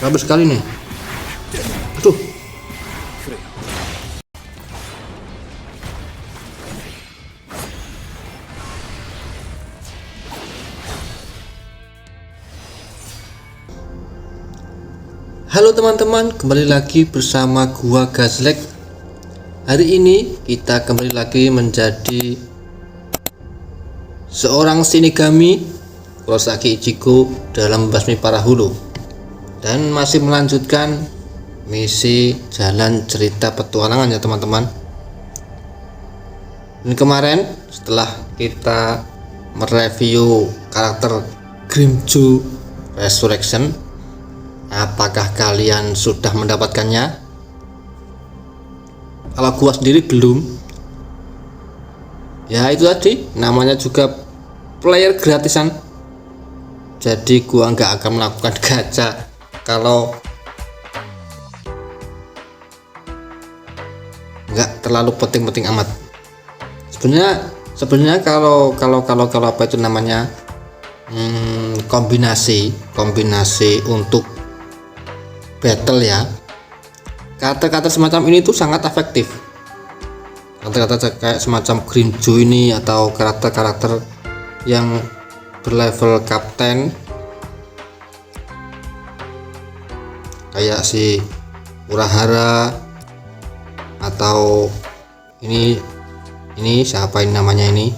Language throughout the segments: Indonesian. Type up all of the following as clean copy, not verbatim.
Habis sekali nih. Aduh. Halo teman-teman, kembali lagi bersama gua Gazlek. Hari ini kita kembali lagi menjadi seorang Shinigami Kurosaki Ichigo dalam Basmi Para Hulu, dan masih melanjutkan misi jalan cerita petualangan ya teman-teman. Dan kemarin setelah kita mereview karakter Grimmjow Resurrection, apakah kalian sudah mendapatkannya? Kalau gua sendiri belum. Ya itu tadi, namanya juga player gratisan, jadi gua nggak akan melakukan gacha kalau nggak terlalu penting-penting amat. Sebenarnya kalau apa itu namanya, kombinasi untuk battle ya, kata-kata semacam ini tuh sangat efektif. Kata-kata kayak semacam Grimmjow ini atau karakter-karakter yang berlevel kapten kayak si Urahara atau ini siapa ini namanya ini,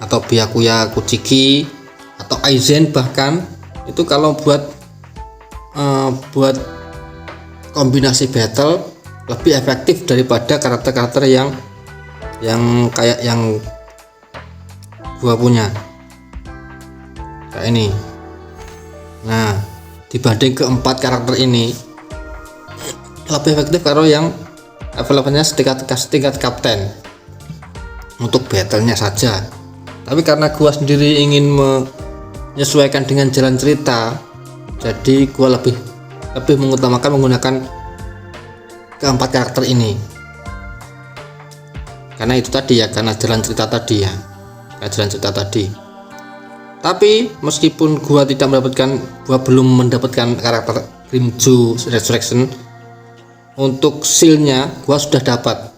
atau Byakuya Kuchiki atau Aizen, bahkan itu kalau buat kombinasi battle lebih efektif daripada karakter-karakter yang kayak yang gua punya kayak ini. Nah, dibanding keempat karakter ini lebih efektif kalau yang levelnya setingkat kapten untuk battlenya saja. Tapi karena gua sendiri ingin menyesuaikan dengan jalan cerita, jadi gua lebih mengutamakan menggunakan keempat karakter ini, karena itu tadi ya, karena jalan cerita tadi. Tapi meskipun gua belum mendapatkan karakter Grimmjow Resurrection, untuk sealnya gua sudah dapat.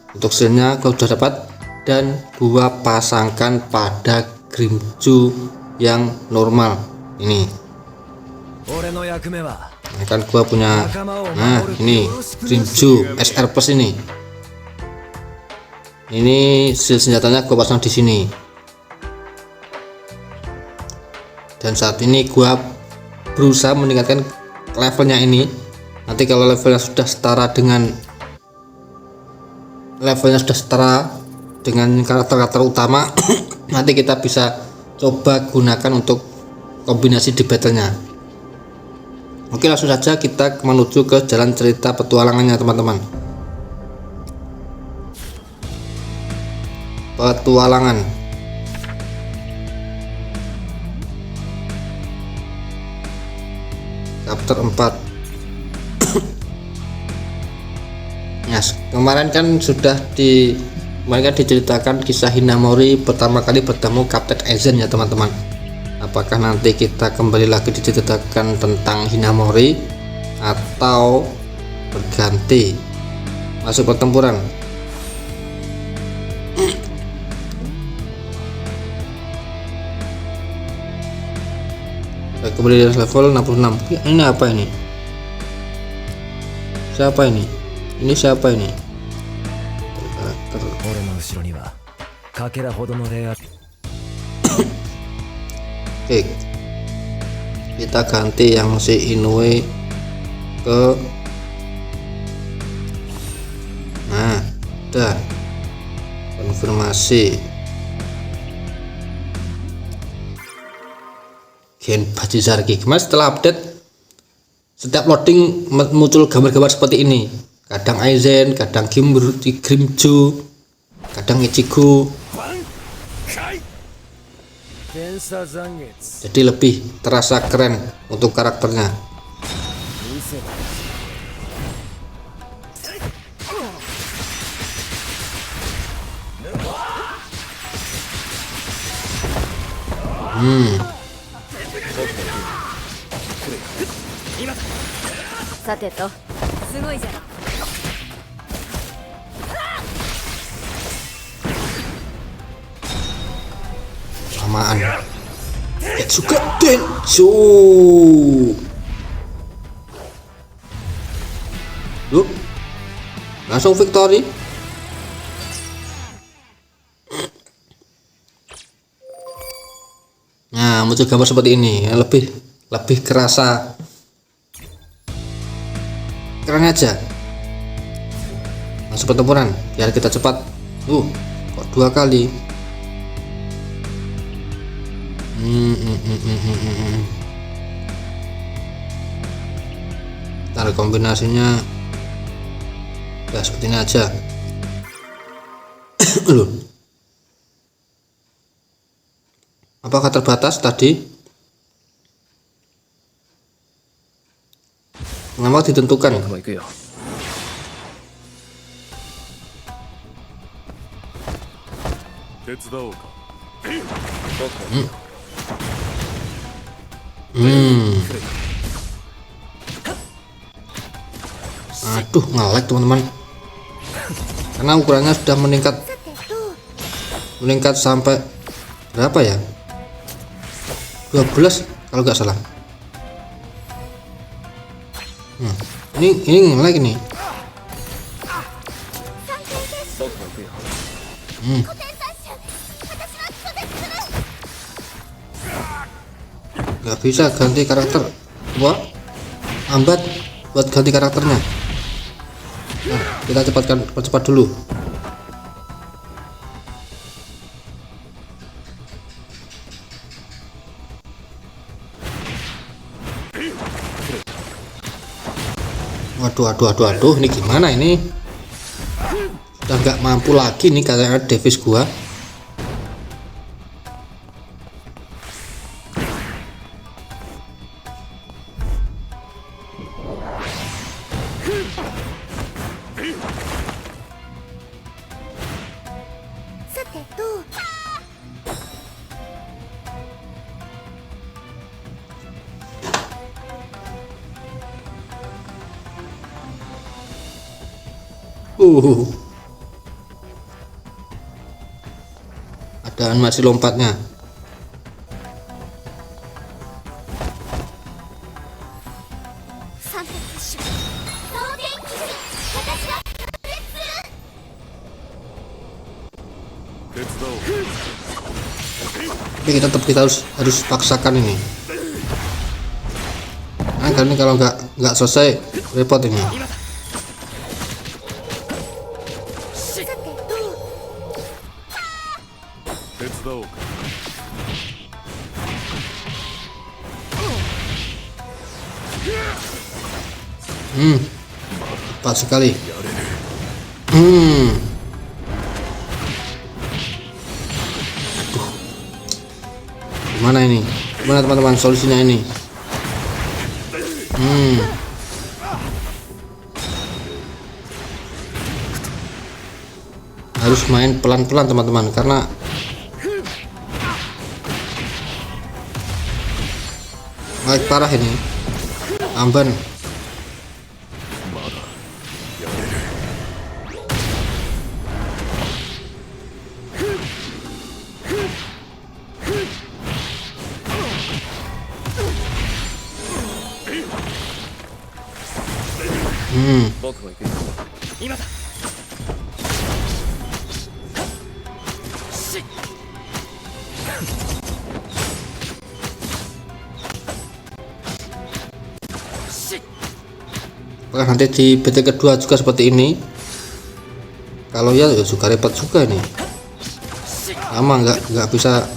Dan gua pasangkan pada Grimmjow yang normal ini. Ini kan gua punya, nah ini Grimmjow SR Plus ini senjatanya gua pasang di sini. Dan saat ini gua berusaha meningkatkan levelnya ini. Nanti kalau levelnya sudah setara dengan karakter-karakter utama nanti kita bisa coba gunakan untuk kombinasi di battlenya. Oke, langsung saja kita menuju ke jalan cerita petualangannya teman-teman. Petualangan chapter 4. Nah, kemarin kan diceritakan kisah Hinamori pertama kali bertemu Kapten Aizen ya teman-teman. Apakah nanti kita kembali lagi diceritakan tentang Hinamori atau berganti masuk pertempuran? Kembali dari level 66. Ini apa ini? Siapa ini? Ini siapa ini? Oke, kita ganti yang si Inoue ke, nah udah konfirmasi Gen Bajizarki. Kemarin setelah update, setiap loading muncul gambar-gambar seperti ini, kadang Aizen, kadang Grimmjow, kadang Ichigo. Jadi lebih terasa keren untuk karakternya. さてとすごいじゃん。 Lamaan. Getsuga Denso. Loh, langsung victory. Nah, muncul gambar seperti ini, lebih kerasa keren aja. Langsung pertempuran, biar kita cepat. Kok 2 kali? Ntar kombinasinya ya seperti ini aja. Loh, apakah terbatas tadi? Mengapa ditentukan? Aduh, nge-lag teman-teman, karena ukurannya sudah meningkat sampai berapa ya, 12 kalau nggak salah. Ini nge-lag ini. Nggak bisa ganti karakter. Wah, lambat buat ganti karakternya. Nah, kita percepat dulu. Waduh, ini gimana ini? Udah nggak mampu lagi nih kayaknya Davis gua. Ada animasi lompatnya. Tapi kita harus paksakan ini. Nah, karena kalau nggak selesai repot ini. Cepat sekali. Gimana ini? Gimana teman-teman solusinya ini? Harus main pelan-pelan teman-teman, karena naik parah ini. Amban. Apakah nanti di BT kedua juga seperti ini? Kalau ya juga repot juga nih. Lama nggak bisa.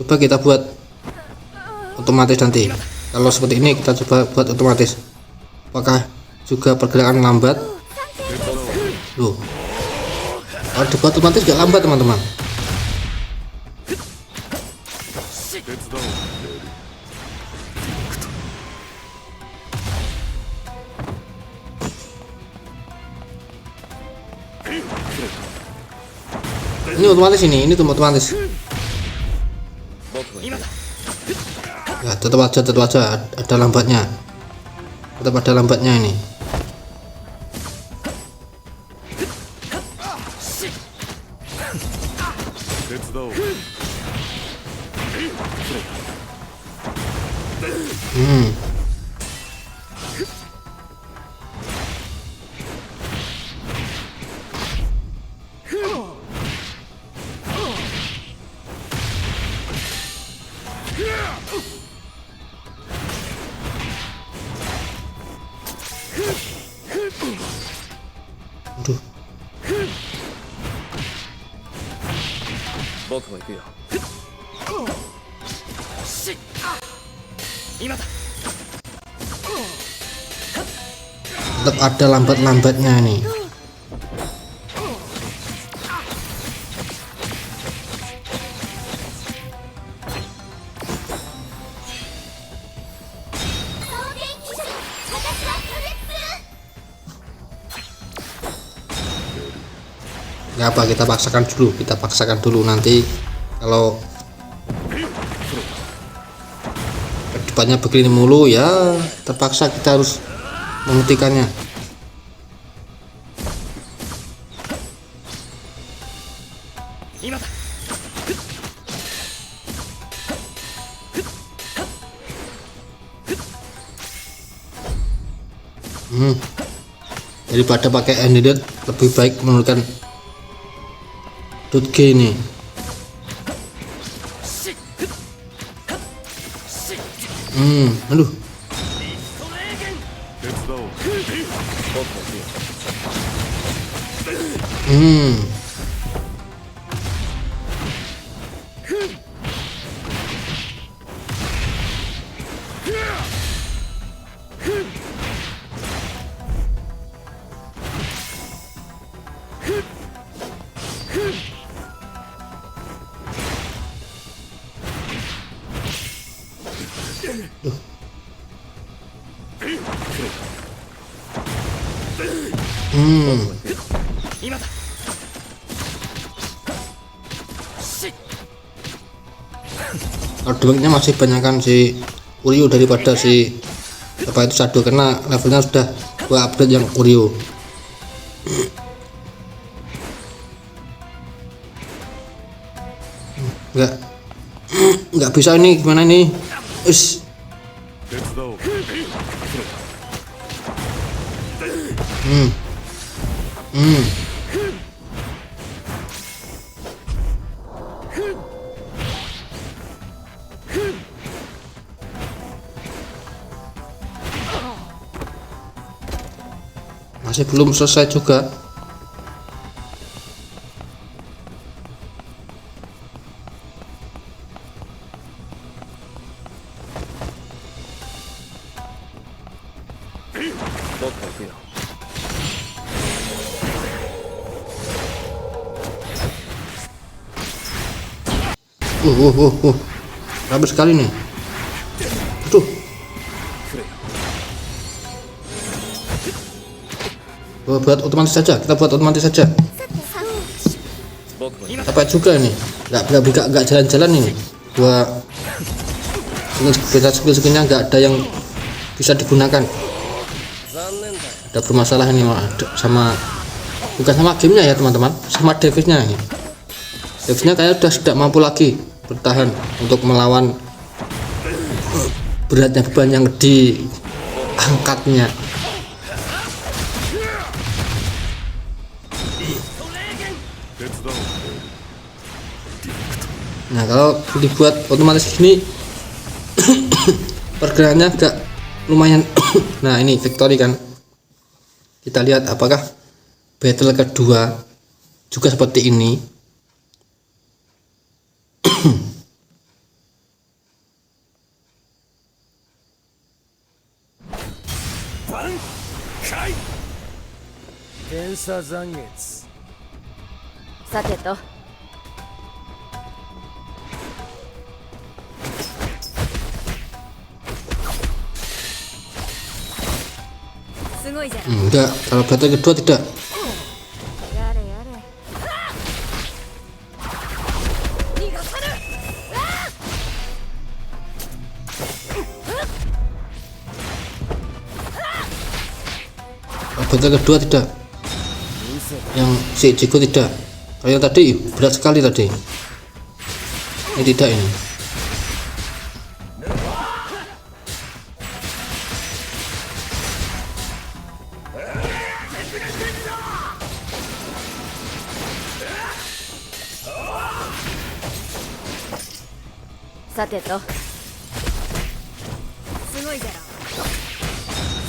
Coba kita buat otomatis nanti. Kalau seperti ini kita coba buat otomatis. Apakah juga pergerakan lambat? Loh, kalau dibuat otomatis gak lambat teman-teman. 手伝おう。レール Ini otomatis ini tuh otomatis. Ya tetap aja ada lambatnya. Tetap ada lambatnya ini. Aduh. 僕も行くよ。今だ。 Tetap ada lambat-lambatnya nih. Ya apa, kita paksakan dulu nanti kalau depannya begini mulu ya terpaksa kita harus menghentikannya. Daripada pakai ended lebih baik menggunakan .G ini. Aduh. Debugnya masih banyakkan si Uryu daripada si apa itu Shadow, karena levelnya sudah gua update yang Uryu. Nggak bisa ini, gimana ini? Us. Masih belum selesai juga. Rapi sekali nih. Aduh. Buat otomatis saja, kita buat otomatis saja. Capek juga ini, nggak jalan-jalan ini. Gua skill-skillnya nggak ada yang bisa digunakan. Ada bermasalah ini sama, bukan sama gamenya ya teman-teman, sama device-nya ini. Device-nya kayak udah tidak mampu lagi bertahan untuk melawan beratnya beban yang diangkatnya. Nah kalau dibuat otomatis gini pergerakannya agak lumayan. Nah ini victory kan, kita lihat apakah battle kedua juga seperti ini. すごいじゃん。 Enggak, kalau battle kedua tidak. やれやれ。逃がさぬ。 Kalau battle kedua tidak. Yang si Ichigo tidak. Kalau yang tadi berat sekali tadi. Ini tidak ini. Sateto. すごいじゃろ。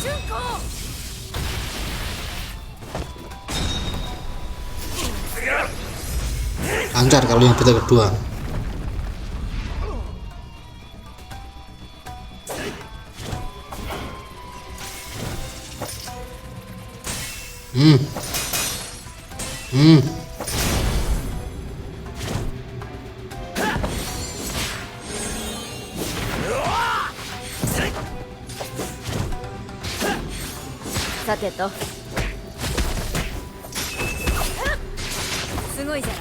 春光。 Lancar kalau yang battle kedua. Hmm. Sateto. すごいじゃろ。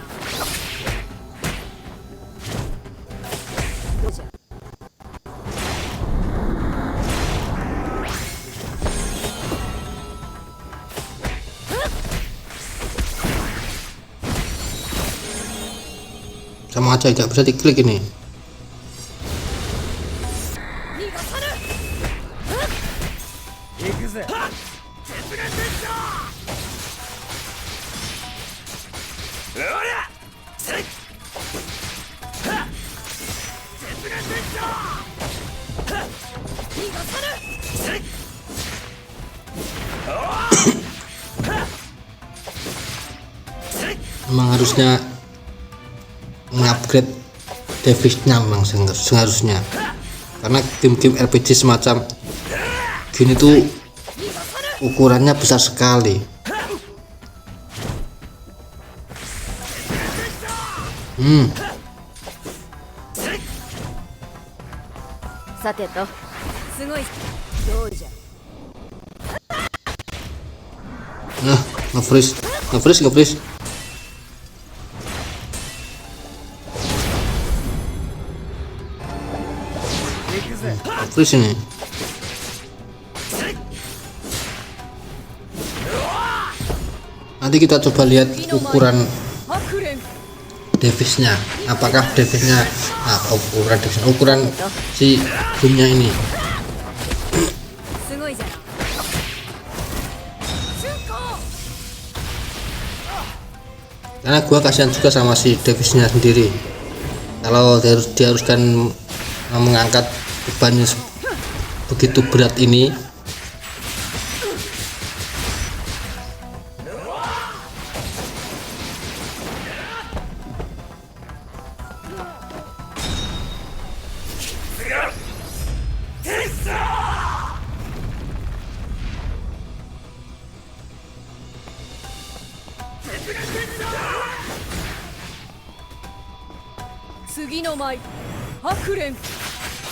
どうじゃ。 Sama aja tidak bisa diklik ini. 逃がさぬ。行くぜ。Memang harusnya mengupgrade device-nya memang seharusnya, karena game-game RPG semacam gini tuh ukurannya besar sekali. Sateto. すごい。どうじゃ。 Nah, nge-freeze. Nge-freeze ini. Nanti kita coba lihat ukuran 悪連。 device-nya. Apakah device-nya ukuran si boomnya ini. すごいじゃろ。春光。 Karena gua kasihan juga sama si device-nya sendiri. Kalau diharuskan mengangkat bebannya begitu berat ini,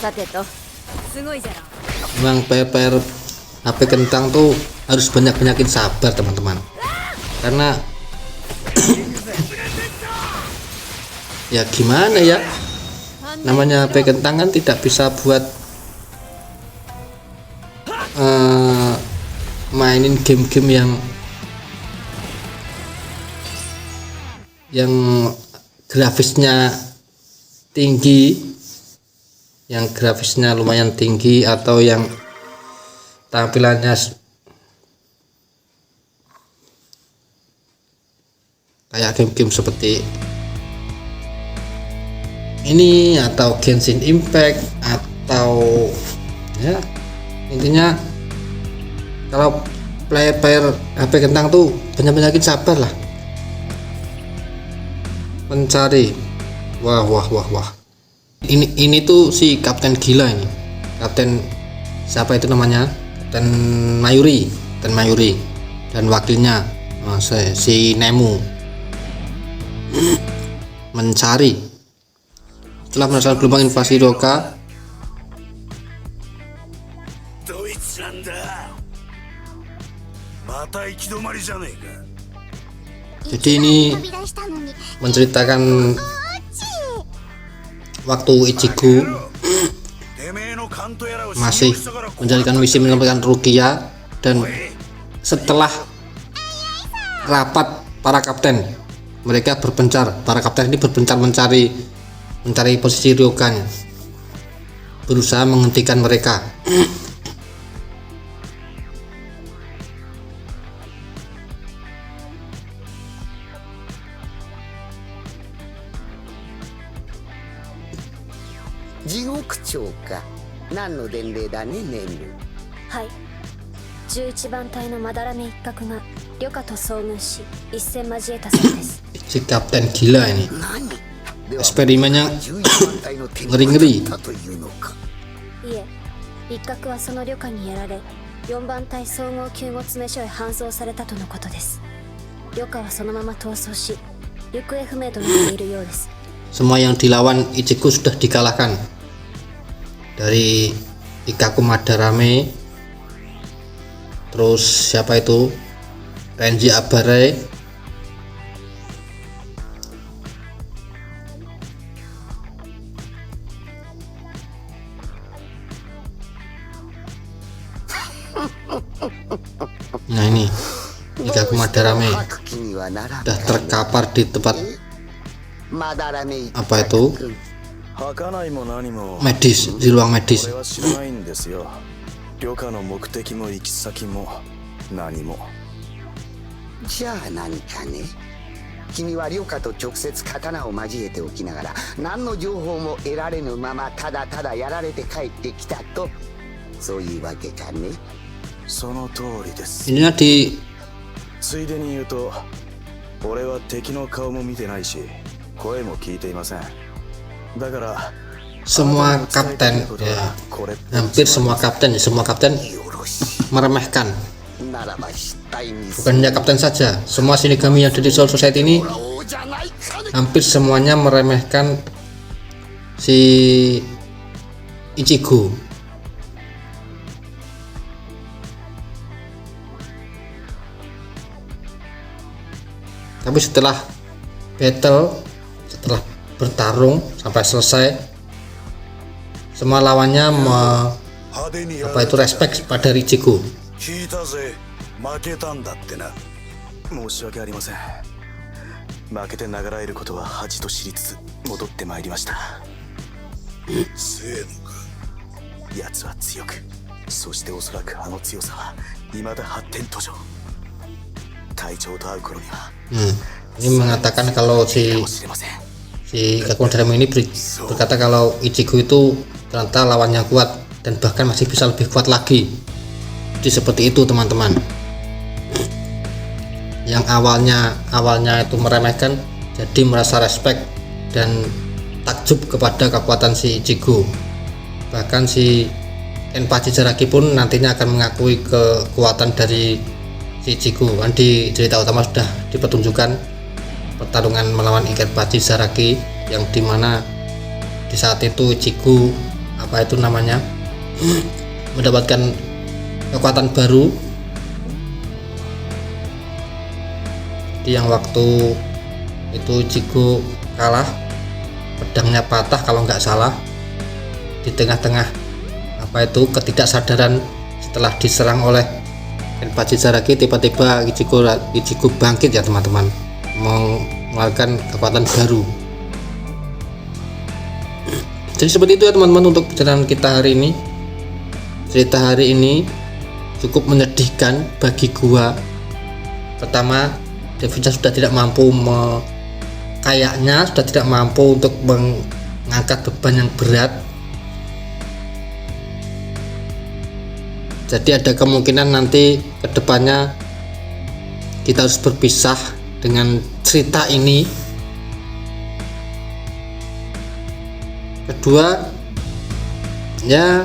Sateto. すごいじゃろ。 memang player HP kentang tuh harus banyak-banyakin sabar teman-teman, karena ya gimana ya, namanya HP kentang kan tidak bisa buat mainin game-game yang grafisnya tinggi, yang grafisnya lumayan tinggi, atau yang tampilannya kayak game-game seperti ini atau Genshin Impact, atau ya intinya kalau player HP kentang tuh banyak-banyakin sabar lah mencari. Wah. Ini tuh si kapten gila ini. Kapten siapa itu namanya? Kapten Mayuri. Dan wakilnya si Nemu mencari. Setelah merasakan gelombang invasi Doka, た行き止まりじゃねえか。 Jadi ini menceritakan waktu Ichigo てめえの勘とやらを masih menjalankan misi menyelamatkan Rukia, dan setelah rapat para kapten, mereka berpencar. Para kapten ini berpencar mencari posisi Ryokan, berusaha menghentikan mereka.はい11番隊のまだらめ一角が旅客と遭遇し一戦交えたそうです Si kapten gila ini, eksperimennya ngeri-ngeri. いえ一角はその旅客にやられ4番隊総合救護詰所へ搬送されたとのことです。旅客はそのまま逃走し行方不明となっているようです。 Semua yang dilawan Ichigo sudah dikalahkan. Dari Ikkaku Madarame, terus siapa itu, Renji Abare, nah ini Ikkaku Madarame sudah terkapar di tempat apa itu, 儚いも何も medis, di ruang medis. 俺は知らないんですよ。旅客の目的も行き先も何も。じゃあ何かね。君は涼香と直接刀を交えておきながら何の情報も得られぬままただただやられて帰ってきたと、そういうわけかね。その通りです。 Ininya di ついでに言うと、俺は敵の顔も見てないし声も聞いていません。だから semua kapten, ya, hampir semua kapten meremehkan. ならば知った意味 Bukan hanya kapten saja, semua Shinigami yang ada di Soul Society ini そうじゃないかね。 hampir semuanya meremehkan si Ichigo. Tapi setelah battle, setelah bertarung sampai selesai, semua lawannya 派手にや apa itu respect pada Ichigo. 聞いたぜ。負けたんだってな。申し訳ありません。負けて流られることは恥と知りつつ戻ってまいりました。せーのか。奴は強く、そしておそらくあの強さは未だ発展途上。隊長と会う頃には Ini mengatakan kalau か si もしれません。 Ikkaku Madarame ini berkata kalau Ichigo itu ternyata lawan yang kuat dan bahkan masih bisa lebih kuat lagi. Jadi seperti itu teman-teman. Yang awalnya itu meremehkan, jadi merasa respect dan takjub kepada kekuatan si Ichigo. Bahkan si Kenpachi Zaraki pun nantinya akan mengakui kekuatan dari si Ichigo. Kan di cerita utama sudah dipertunjukkan pertarungan melawan Kenpachi Zaraki yang dimana di saat itu Ichigo apa itu namanya mendapatkan kekuatan baru. Di yang waktu itu Ichigo kalah, pedangnya patah kalau nggak salah, di tengah-tengah apa itu ketidaksadaran setelah diserang oleh Kenpachi Zaraki, tiba-tiba Ichigo bangkit ya teman-teman, mengeluarkan kekuatan baru. Jadi seperti itu ya teman-teman untuk perjalanan kita hari ini. Cerita hari ini cukup menyedihkan bagi gua. Pertama, Devin sudah tidak mampu kayaknya sudah tidak mampu untuk mengangkat beban yang berat. Jadi ada kemungkinan nanti kedepannya kita harus berpisah dengan cerita ini. Kedua, ya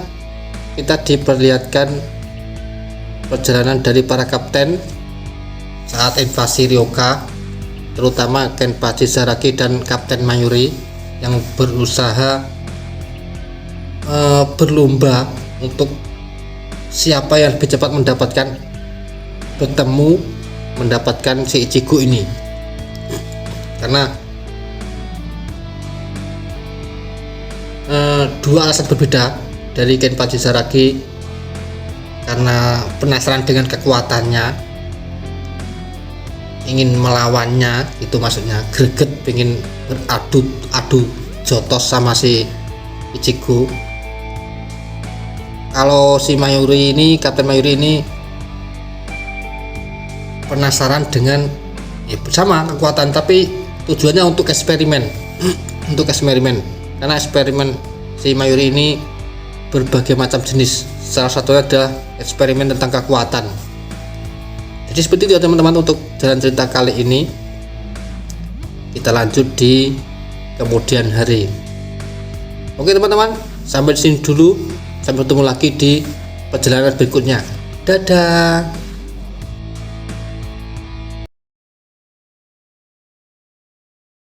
kita diperlihatkan perjalanan dari para kapten saat invasi Ryoka, terutama Kenpachi Zaraki dan Kapten Mayuri yang berusaha berlomba untuk siapa yang lebih cepat mendapatkan bertemu mendapatkan si Ichigo ini, karena dua alasan berbeda dari Kenpachi Zaraki. Karena penasaran dengan kekuatannya, ingin melawannya, itu maksudnya greget pengen beradu jotos sama si Ichigo. Kalau si Mayuri ini, Kapten Mayuri ini penasaran dengan sama kekuatan, tapi tujuannya untuk eksperimen untuk eksperimen, karena eksperimen si Mayuri ini berbagai macam jenis, salah satunya adalah eksperimen tentang kekuatan. Jadi seperti itu ya teman-teman untuk jalan cerita kali ini. Kita lanjut di kemudian hari. Oke teman-teman, sampai di sini dulu, sampai bertemu lagi di perjalanan berikutnya. Dadah.